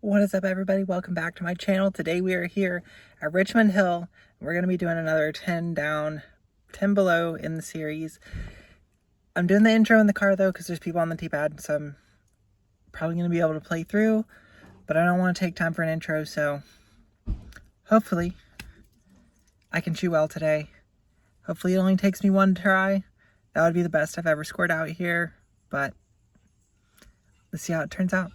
What is up, everybody? Welcome back to my channel. Today we are here at Richmond Hill. We're going to be doing another 10 down, 10 below in the series. I'm doing the intro in the car though because there's people on the T-pad, so I'm probably going to be able to play through, but I don't want to take time for an intro, so hopefully I can shoot well today. Hopefully it only takes me one try. That would be the best I've ever scored out here, but let's see how it turns out.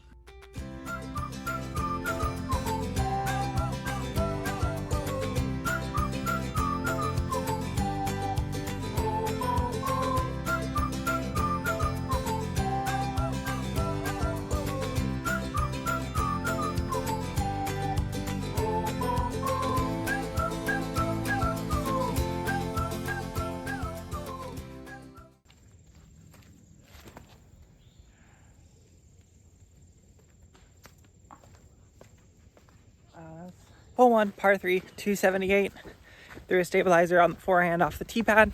Hole 1, par 3, 278. Threw a stabilizer on the forehand off the tee pad,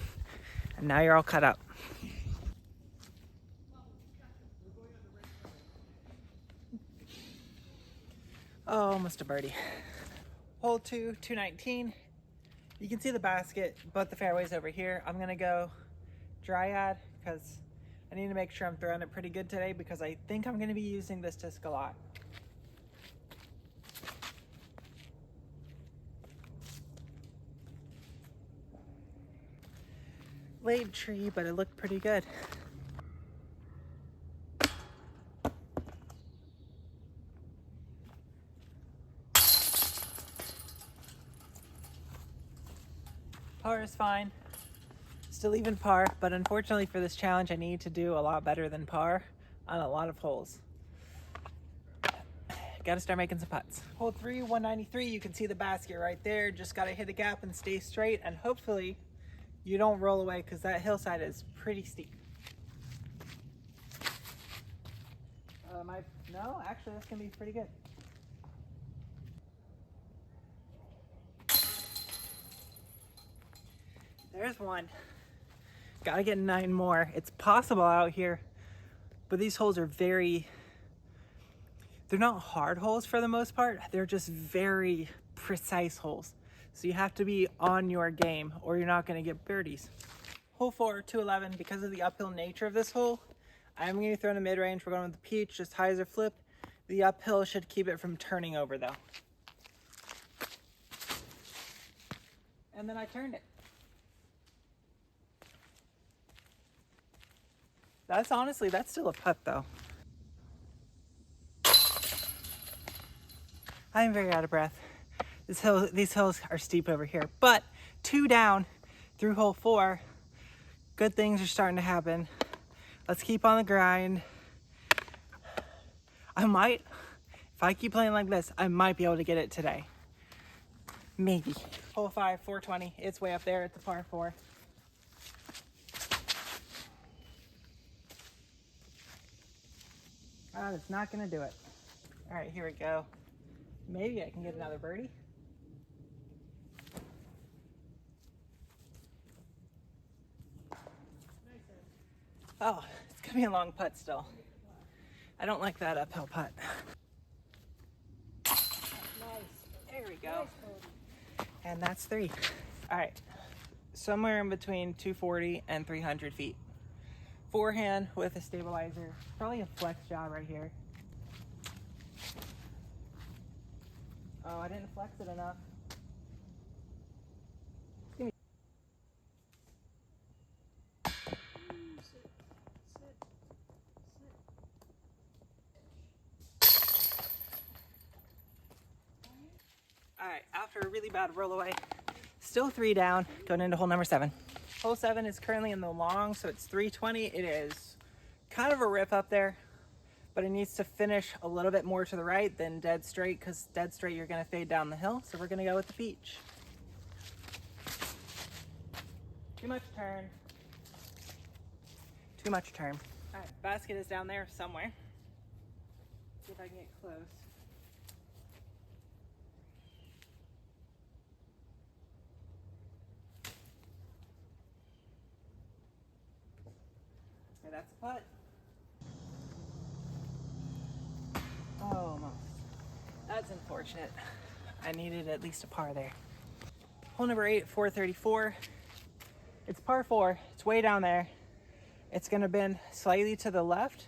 and now you're all cut up. Oh, almost a birdie. Hole 2, 219. You can see the basket, but the fairway's over here. I'm gonna go dryad because I need to make sure I'm throwing it pretty good today because I think I'm gonna be using this disc a lot. Laid tree, but it looked pretty good. Par is fine. Still even par, but unfortunately for this challenge, I need to do a lot better than par on a lot of holes. Gotta start making some putts. Hole 3, 193, you can see the basket right there. Just gotta hit the gap and stay straight, and hopefully you don't roll away because that hillside is pretty steep. No, actually that's gonna be pretty good. There's one. Gotta get 9 more. It's possible out here, but these holes are they're not hard holes for the most part. They're just very precise holes. So you have to be on your game or you're not gonna get birdies. Hole 4, 211, because of the uphill nature of this hole, I'm gonna throw in a mid-range. We're going with the peach, just hyzer flip. The uphill should keep it from turning over though. And then I turned it. That's still a putt though. I'm very out of breath. These hills are steep over here, but 2 down through hole 4. Good things are starting to happen. Let's keep on the grind. If I keep playing like this, I might be able to get it today. Maybe. Hole 5, 420. It's way up there at the par 4. Oh, it's not gonna do it. All right, here we go. Maybe I can get another birdie. Oh, it's gonna be a long putt still. I don't like that uphill putt. There we go. And that's 3. All right, somewhere in between 240 and 300 feet. Forehand with a stabilizer. Probably a flex job right here. Oh, I didn't flex it enough. All right, after a really bad roll away, still 3 down, going into hole number 7. Hole 7 is currently in the long, so it's 320. It is kind of a rip up there, but it needs to finish a little bit more to the right than dead straight, because dead straight you're gonna fade down the hill, so we're gonna go with the peach. Too much turn. Too much turn. All right, basket is down there somewhere. See if I can get close. Okay, that's a putt. Oh, almost. was unfortunate. I needed at least a par there. Hole number 8, 434. It's par 4. It's way down there. It's going to bend slightly to the left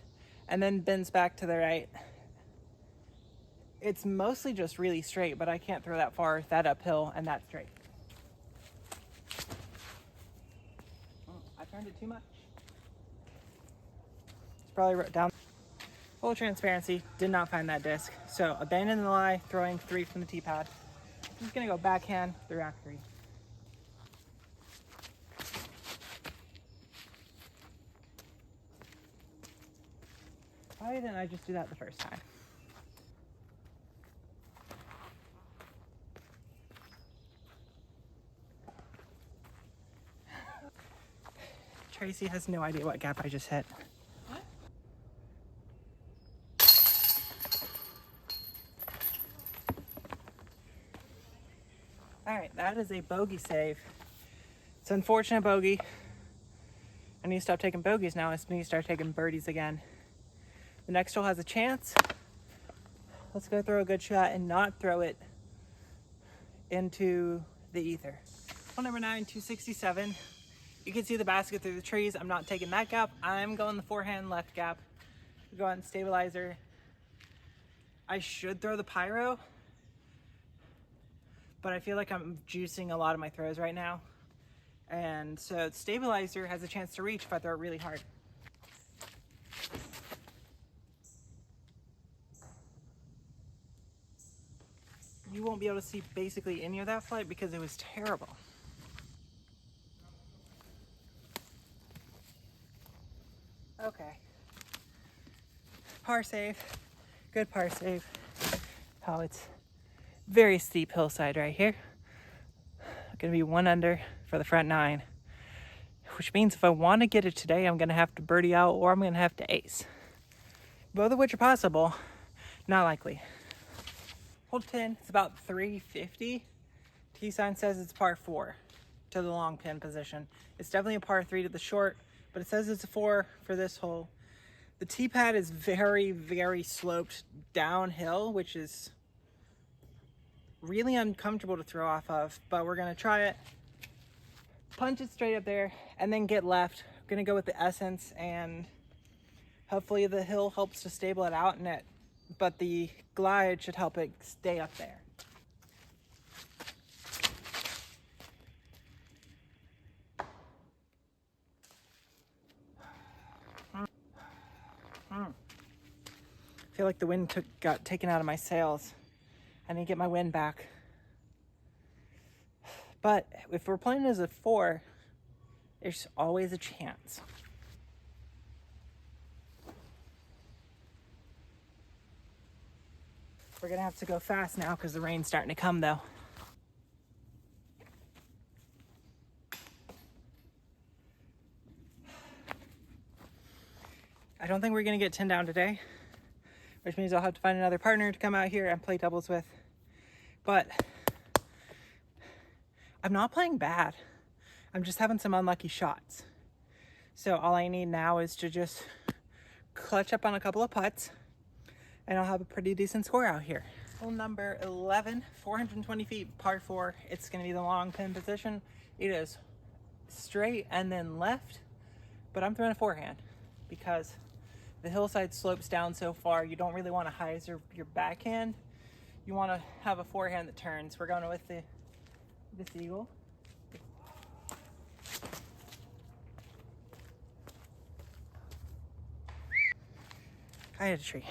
and then bends back to the right. It's mostly just really straight, but I can't throw that far, that uphill, and that straight. Oh, I turned it too much. It's probably down. Full transparency, did not find that disc. So abandon the lie, throwing 3 from the tee pad. I'm just gonna go backhand through rack 3. Why didn't I just do that the first time? Tracy has no idea what gap I just hit. What? All right, that is a bogey save. It's an unfortunate bogey. I need to stop taking bogeys now. I need to start taking birdies again. The next hole has a chance. Let's go throw a good shot and not throw it into the ether. Hole number 9, 267. You can see the basket through the trees. I'm not taking that gap. I'm going the forehand left gap. Go on stabilizer. I should throw the pyro, but I feel like I'm juicing a lot of my throws right now. And so stabilizer has a chance to reach if I throw it really hard. You won't be able to see basically any of that flight because it was terrible. Okay. Par save. Good par save. Oh, it's very steep hillside right here. Gonna be 1 under for the front 9, which means if I want to get it today, I'm gonna have to birdie out or I'm gonna have to ace. Both of which are possible, not likely. Hole 10, it's about 350. Tee sign says it's par 4 to the long pin position. It's definitely a par 3 to the short, but it says it's a 4 for this hole. The tee pad is very, very sloped downhill, which is really uncomfortable to throw off of, but we're gonna try it. Punch it straight up there and then get left. I'm gonna go with the Essence and hopefully the hill helps to stable it out in it, but the glide should help it stay up there. I feel like the wind got taken out of my sails. I need to get my wind back. But if we're playing as a 4, there's always a chance. We're gonna have to go fast now because the rain's starting to come though. I don't think we're gonna get 10 down today, which means I'll have to find another partner to come out here and play doubles with. But I'm not playing bad. I'm just having some unlucky shots. So all I need now is to just clutch up on a couple of putts and I'll have a pretty decent score out here. Hole number 11, 420 feet, par 4. It's gonna be the long pin position. It is straight and then left, but I'm throwing a forehand because the hillside slopes down so far. You don't really want to hyzer your backhand. You want to have a forehand that turns. We're going with this eagle. I had a tree.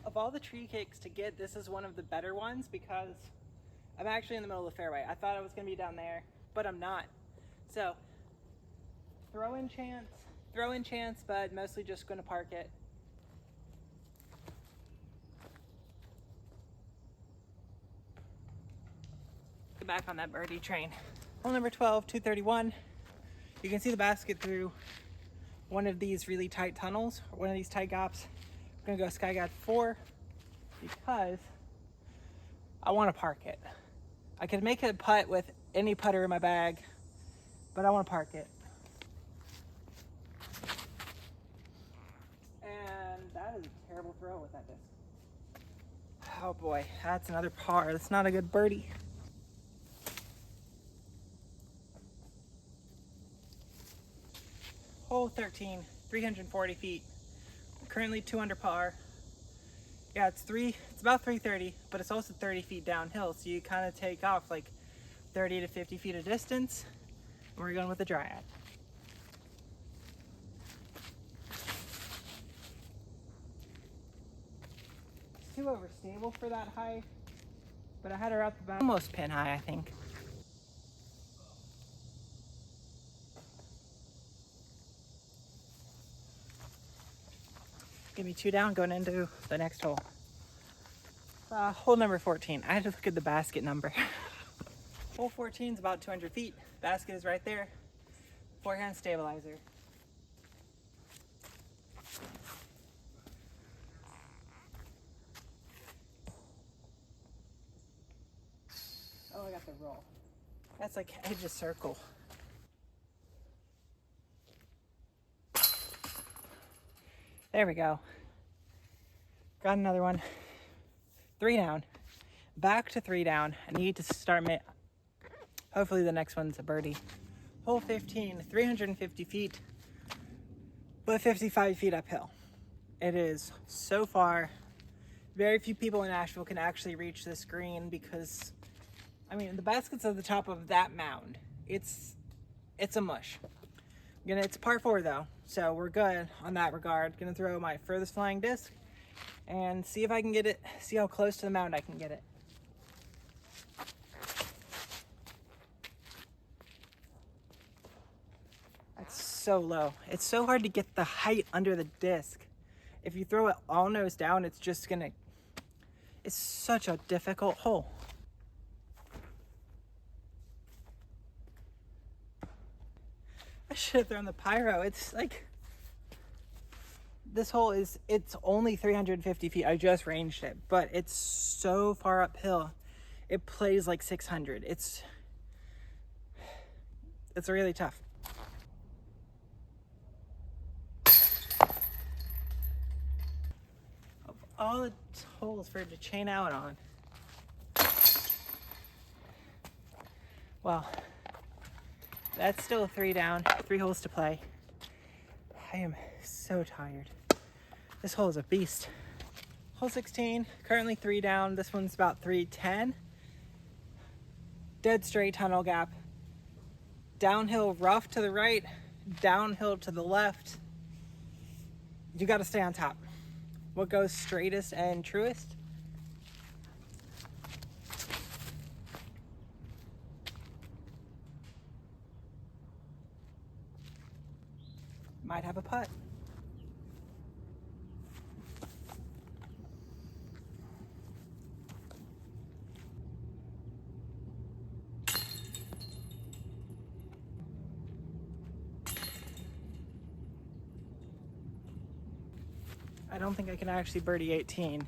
Of all the tree kicks to get, this is one of the better ones because I'm actually in the middle of the fairway. I thought I was going to be down there, but I'm not. So throw in chance, but mostly just going to park it. Get back on that birdie train. Hole number 12, 231. You can see the basket through one of these really tight tunnels, or one of these tight gaps. I'm gonna go sky gap 4 because I want to park it. I could make a putt with any putter in my bag, but I want to park it. And that is a terrible throw with that disc. Oh boy, that's another par. That's not a good birdie. Hole 13, 340 feet. Currently 2 under par. Yeah, it's about 330, but it's also 30 feet downhill, so you kind of take off like 30 to 50 feet of distance. And we're going with the Dryad. It's too overstable for that high, but I had her up about almost pin high, I think. Give me 2 down going into the next hole. Hole number 14. I had to look at the basket number. Hole 14 is about 200 feet. Basket is right there. Forehand stabilizer. Oh, I got the roll. That's like edge of circle. There we go. Got another one. 3 down. Back to 3 down. I need to start hopefully the next one's a birdie. Hole 15, 350 feet, but 55 feet uphill. It is so far. Very few people in Nashville can actually reach this green because, I mean, the basket's at the top of that mound. It's a mush. It's a par 4 though, so we're good on that regard. Gonna throw my furthest flying disc and see if I can get it, see how close to the mound I can get it. That's so low. It's so hard to get the height under the disc. If you throw it all nose down, it's such a difficult hole. I should have thrown the pyro. It's like, this hole it's only 350 feet. I just ranged it, but it's so far uphill. It plays like 600. It's really tough. Of all the holes for it to chain out on, well, that's still 3 down, 3 holes to play. I am so tired. This hole is a beast. Hole 16, currently 3 down. This one's about 310. Dead straight tunnel gap. Downhill rough to the right, downhill to the left. You got to stay on top. What goes straightest and truest? Might have a putt. I don't think I can actually birdie 18.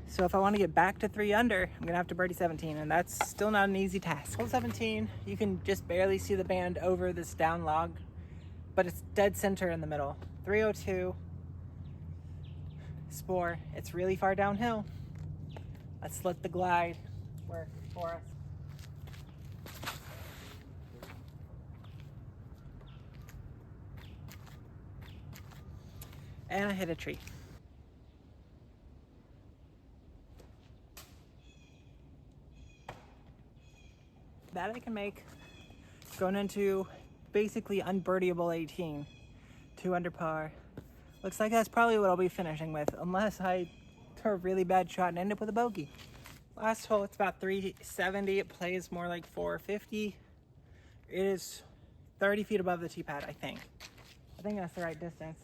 So if I want to get back to 3 under, I'm gonna have to birdie 17, and that's still not an easy task. Hole 17, you can just barely see the band over this down log, but it's dead center in the middle. 302, spore. It's really far downhill. Let's let the glide work for us. And I hit a tree. That I can make going into basically unbirdieable 18. 2 under par. Looks like that's probably what I'll be finishing with, unless I throw a really bad shot and end up with a bogey. Last hole, it's about 370. It plays more like 450. It is 30 feet above the tee pad, I think. I think that's the right distance.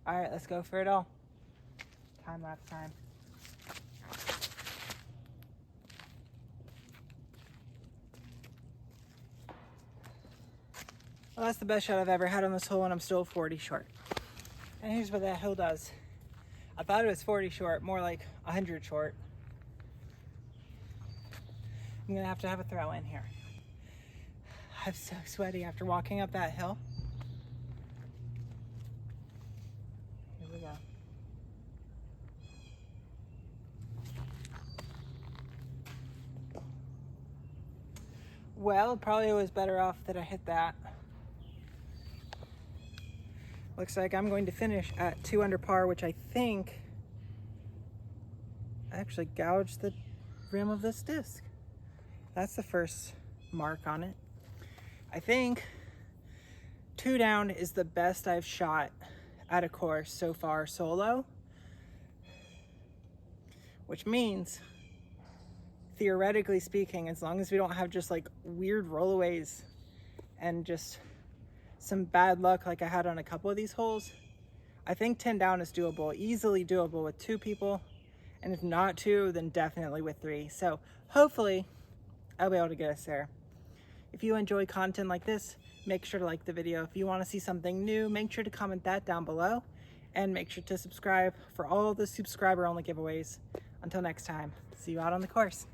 All right, let's go for it all. Time lapse time. Well, that's the best shot I've ever had on this hole, and I'm still 40 short. And here's what that hill does. I thought it was 40 short, more like 100 short. I'm gonna have to have a throw in here. I'm so sweaty after walking up that hill. Well, probably was better off that I hit that. Looks like I'm going to finish at 2 under par, which I think I actually gouged the rim of this disc. That's the first mark on it. I think 2 down is the best I've shot at a course so far solo, which means, theoretically speaking, as long as we don't have just like weird rollaways and just some bad luck like I had on a couple of these holes, I think 10 down is doable, easily doable with 2 people. And if not 2, then definitely with 3. So hopefully I'll be able to get us there. If you enjoy content like this, make sure to like the video. If you want to see something new, make sure to comment that down below. And make sure to subscribe for all the subscriber only giveaways. Until next time, see you out on the course.